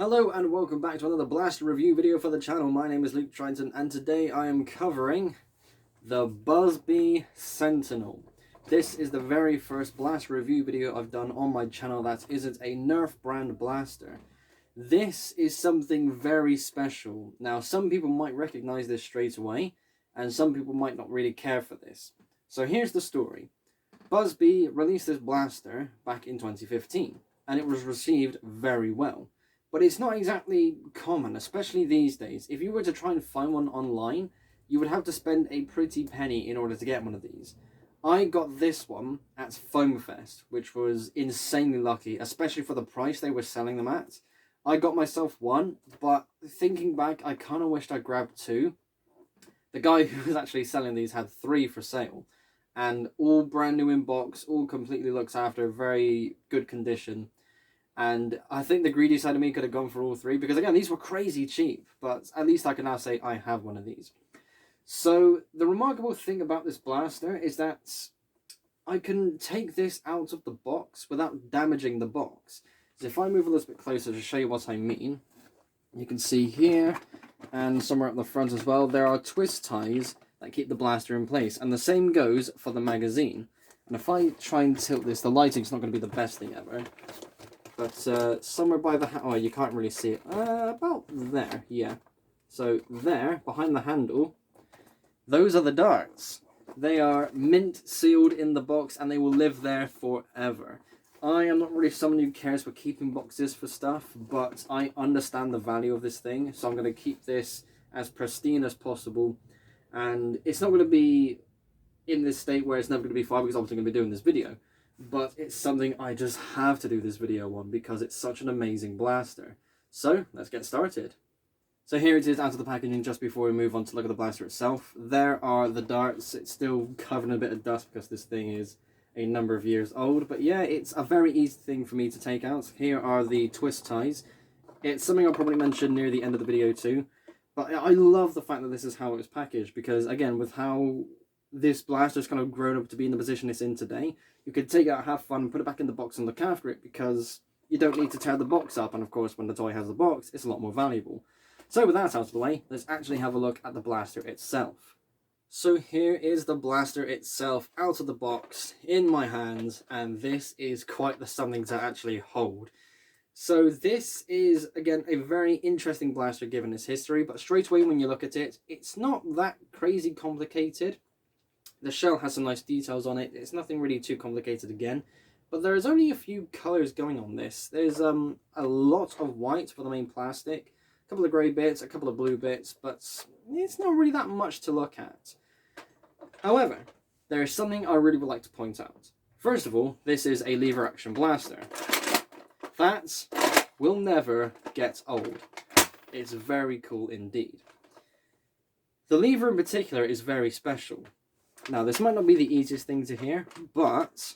Hello and welcome back to another blaster review video for the channel. My name is Luke Triton and today I am covering the BuzzBee Sentinel. This is the very first blaster review video I've done on my channel that isn't a Nerf brand blaster. This is something very special. Now some people might recognize this straight away and some people might not really care for this. So here's the story. BuzzBee released this blaster back in 2015 and it was received very well. But it's not exactly common, especially these days. If you were to try and find one online, you would have to spend a pretty penny in order to get one of these. I got this one at Foam Fest, which was insanely lucky, especially for the price they were selling them at. I got myself one, but thinking back, I kind of wished I grabbed two. The guy who was actually selling these had 3 for sale, and all brand new in box, all completely looked after, very good condition. And I think the greedy side of me could have gone for all 3 because, again, these were crazy cheap. But at least I can now say I have one of these. So the remarkable thing about this blaster is that I can take this out of the box without damaging the box. So if I move a little bit closer to show you what I mean, you can see here and somewhere up the front as well, there are twist ties that keep the blaster in place. And the same goes for the magazine. And if I try and tilt this, the lighting's not going to be the best thing ever. But somewhere by the... oh, you can't really see it. About there, yeah. So there, behind the handle, those are the darts. They are mint sealed in the box and they will live there forever. I am not really someone who cares for keeping boxes for stuff, but I understand the value of this thing. So I'm going to keep this as pristine as possible. And it's not going to be in this state where it's never going to be fine because I'm obviously going to be doing this video. But it's something I just have to do this video on because it's such an amazing blaster. So, let's get started. So here it is out of the packaging just before we move on to look at the blaster itself. There are the darts. It's still covered in a bit of dust because this thing is a number of years old. But yeah, it's a very easy thing for me to take out. Here are the twist ties. It's something I'll probably mention near the end of the video too. But I love the fact that this is how it was packaged because, again, with how this blaster's kind of grown up to be in the position it's in today, you could take it out, have fun, put it back in the box and look after it because you don't need to tear the box up. And of course, when the toy has the box, it's a lot more valuable. So with that out of the way, let's actually have a look at the blaster itself. So here is the blaster itself out of the box in my hands, and this is quite the something to actually hold. So this is, again, a very interesting blaster given its history, but straight away when you look at it, it's not that crazy complicated. The shell has some nice details on it. It's nothing really too complicated again. But there's only a few colours going on this. There's a lot of white for the main plastic, a couple of grey bits, a couple of blue bits, but it's not really that much to look at. However, there is something I really would like to point out. First of all, this is a lever action blaster. That will never get old. It's very cool indeed. The lever in particular is very special. Now, this might not be the easiest thing to hear, but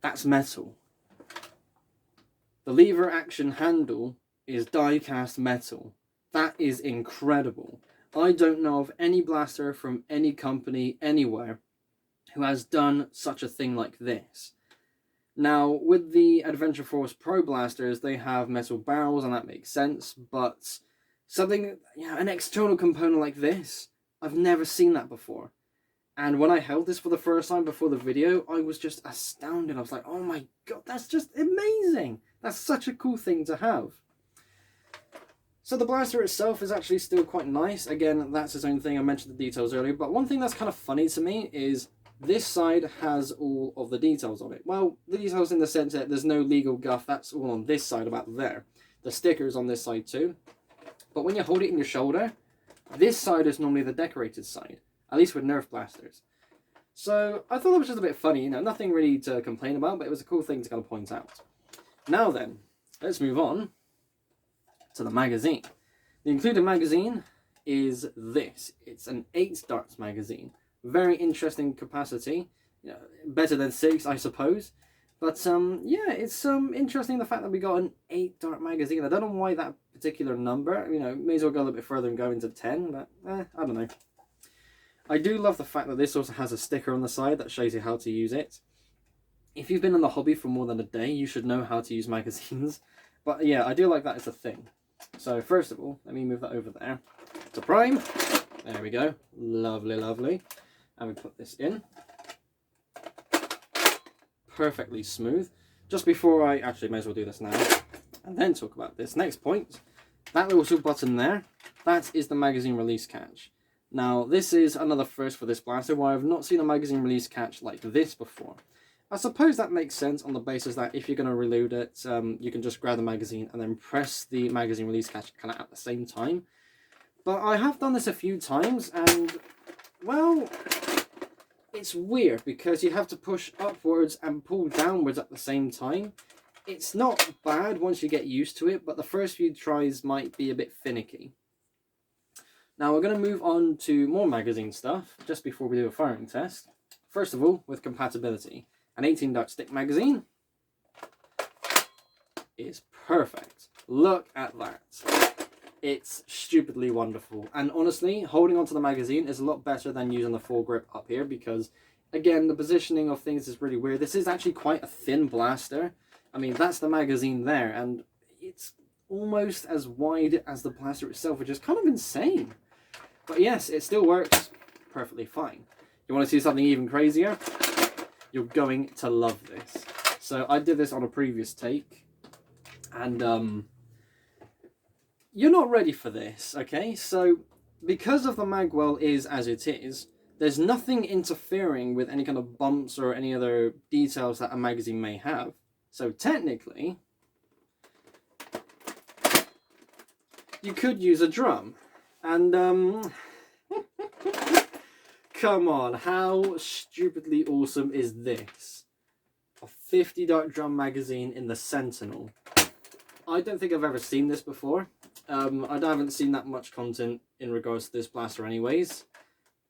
that's metal. The lever action handle is die-cast metal. That is incredible. I don't know of any blaster from any company anywhere who has done such a thing like this. Now, with the Adventure Force Pro blasters, they have metal barrels, and that makes sense, but something, an external component like this, I've never seen that before. And when I held this for the first time before the video, I was just astounded. I was like, oh my god, that's just amazing. That's such a cool thing to have. So the blaster itself is actually still quite nice. Again, that's its own thing. I mentioned the details earlier. But one thing that's kind of funny to me is this side has all of the details on it. Well, the details in the sense that there's no legal guff. That's all on this side about there. The sticker's on this side too. But when you hold it in your shoulder, this side is normally the decorated side, at least with Nerf blasters. So I thought that was just a bit funny, nothing really to complain about, but it was a cool thing to kind of point out. Now then, let's move on to the magazine. The included magazine is this. It's an 8 darts magazine. Very interesting capacity, better than 6, I suppose. But yeah, it's interesting the fact that we got an 8 dart magazine. I don't know why that particular number. May as well go a little bit further and go into 10, but I don't know. I do love the fact that this also has a sticker on the side that shows you how to use it. if you've been in the hobby for more than a day, you should know how to use magazines. But yeah, I do like that as a thing. So first of all, let me move that over there to prime. There we go. Lovely, lovely. And we put this in. Perfectly smooth. Just before I actually may as well do this now and then talk about this next point, that little button there, that is the magazine release catch. Now this is another first for this blaster where I've not seen a magazine release catch like this before. I suppose that makes sense on the basis that if you're going to reload it, you can just grab the magazine and then press the magazine release catch kind of at the same time. But I have done this a few times and, well, it's weird because you have to push upwards and pull downwards at the same time. It's not bad once you get used to it, but the first few tries might be a bit finicky. Now we're going to move on to more magazine stuff just before we do a firing test. First of all, with compatibility. An 18 dart stick magazine is perfect. Look at that. It's stupidly wonderful. And honestly, holding onto the magazine is a lot better than using the full grip up here because, again, the positioning of things is really weird. This is actually quite a thin blaster. I mean, that's the magazine there, and it's almost as wide as the blaster itself, which is kind of insane. But yes, it still works perfectly fine. You want to see something even crazier? You're going to love this. So I did this on a previous take, and you're not ready for this, okay? So because of the magwell is as it is, there's nothing interfering with any kind of bumps or any other details that a magazine may have. So technically, you could use a drum. And come on, how stupidly awesome is this? A 50 dart drum magazine in the Sentinel. I don't think I've ever seen this before. I haven't seen that much content in regards to this blaster anyways.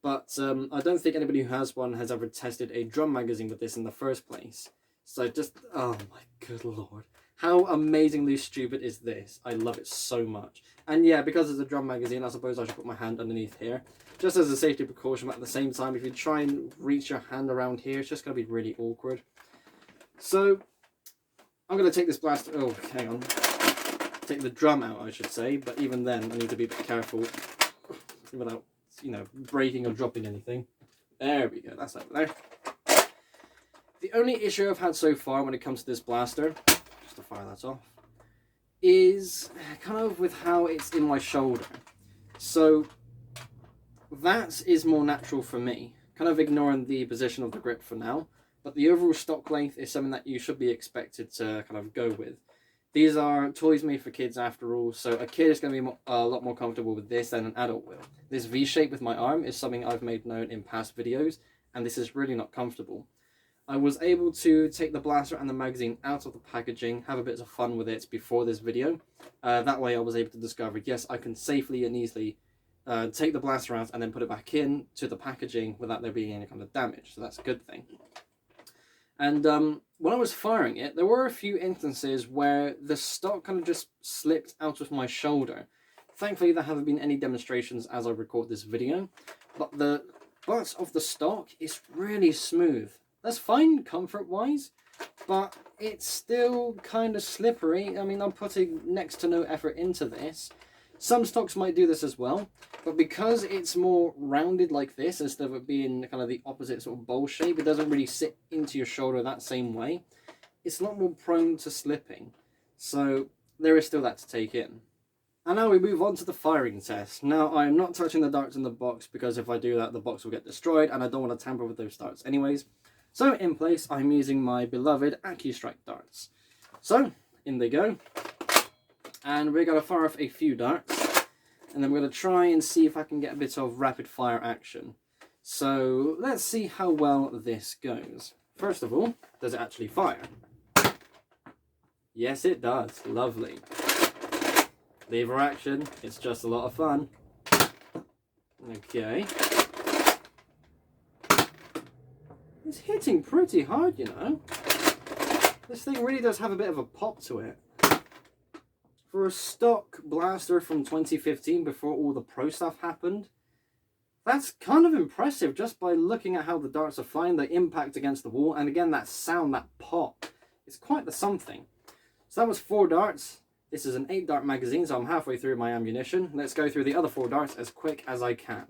But I don't think anybody who has one has ever tested a drum magazine with this in the first place. So just, oh my good lord. How amazingly stupid is this? I love it so much. And yeah, because it's a drum magazine, I suppose I should put my hand underneath here. Just as a safety precaution, but at the same time, if you try and reach your hand around here, it's just going to be really awkward. So, I'm going to take this blaster, oh, hang on. Take the drum out, I should say, but even then, I need to be a bit careful without, you know, breaking or dropping anything. There we go, that's over there. The only issue I've had so far when it comes to this blaster, just to fire that off, is kind of with how it's in my shoulder. So that is more natural for me, kind of ignoring the position of the grip for now, but the overall stock length is something that you should be expected to kind of go with. These are toys made for kids after all, so a kid is going to be a lot more comfortable with this than an adult will. This V-shape with my arm is something I've made known in past videos, and this is really not comfortable. I was able to take the blaster and the magazine out of the packaging, have a bit of fun with it before this video. That way I was able to discover, yes, I can safely and easily take the blaster out and then put it back in to the packaging without there being any kind of damage, so that's a good thing. And when I was firing it, there were a few instances where the stock kind of just slipped out of my shoulder. Thankfully, there haven't been any demonstrations as I record this video, but the butt of the stock is really smooth. That's fine comfort-wise, but it's still kind of slippery. I mean, I'm putting next to no effort into this. Some stocks might do this as well, but because it's more rounded like this, instead of it being kind of the opposite sort of bowl shape, it doesn't really sit into your shoulder that same way. It's a lot more prone to slipping. So there is still that to take in. And now we move on to the firing test. Now, I'm not touching the darts in the box because if I do that, the box will get destroyed, and I don't want to tamper with those darts anyways. So in place, I'm using my beloved AccuStrike darts. So in they go. And we're going to fire off a few darts. And then we're going to try and see if I can get a bit of rapid fire action. So let's see how well this goes. First of all, does it actually fire? Yes, it does. Lovely. Lever action. It's just a lot of fun. Okay. It's hitting pretty hard, you know. This thing really does have a bit of a pop to it. For a stock blaster from 2015, before all the pro stuff happened, that's kind of impressive just by looking at how the darts are flying, the impact against the wall, and again that sound, that pop. It's quite the something. So that was 4 darts. This is an 8 dart magazine, so I'm halfway through my ammunition. Let's go through the other 4 darts as quick as I can.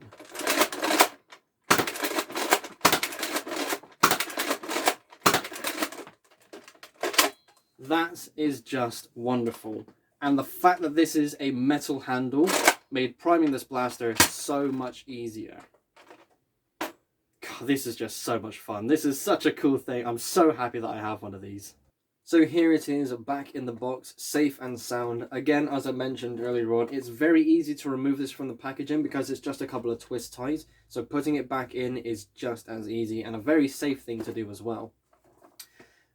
That is just wonderful. And the fact that this is a metal handle made priming this blaster so much easier. God, this is just so much fun. This is such a cool thing. I'm so happy that I have one of these. So here it is, back in the box, safe and sound. Again, as I mentioned earlier on, it's very easy to remove this from the packaging because it's just a couple of twist ties. So putting it back in is just as easy and a very safe thing to do as well.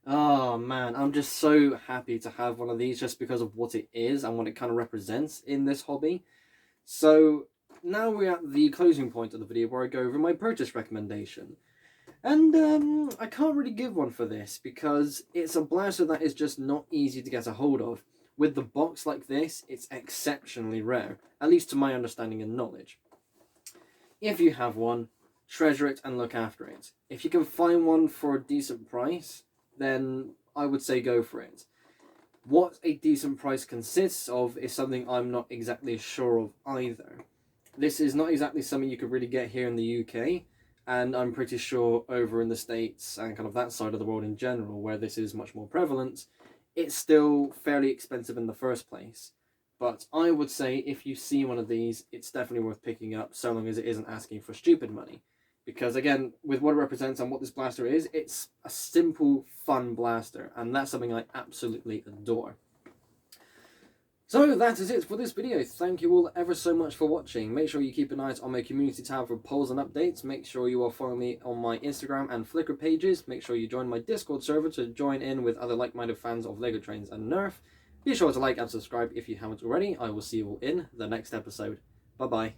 Oh man, I'm just so happy to have one of these just because of what it is and what it kind of represents in this hobby. So now we're at the closing point of the video where I go over my purchase recommendation. And I can't really give one for this because it's a blaster that is just not easy to get a hold of. With the box like this, it's exceptionally rare, at least to my understanding and knowledge. If you have one, treasure it and look after it. If you can find one for a decent price, then I would say go for it. What a decent price consists of is something I'm not exactly sure of either. This is not exactly something you could really get here in the UK, and I'm pretty sure over in the States and kind of that side of the world in general, where this is much more prevalent, it's still fairly expensive in the first place. But I would say if you see one of these, it's definitely worth picking up, so long as it isn't asking for stupid money. Because again, with what it represents and what this blaster is, it's a simple, fun blaster, and that's something I absolutely adore. So that is it for this video. Thank you all ever so much for watching. Make sure you keep an eye on my community tab for polls and updates. Make sure you are following me on my Instagram and Flickr pages. Make sure you join my Discord server to join in with other like-minded fans of LEGO Trains and Nerf. Be sure to like and subscribe if you haven't already. I will see you all in the next episode. Bye-bye.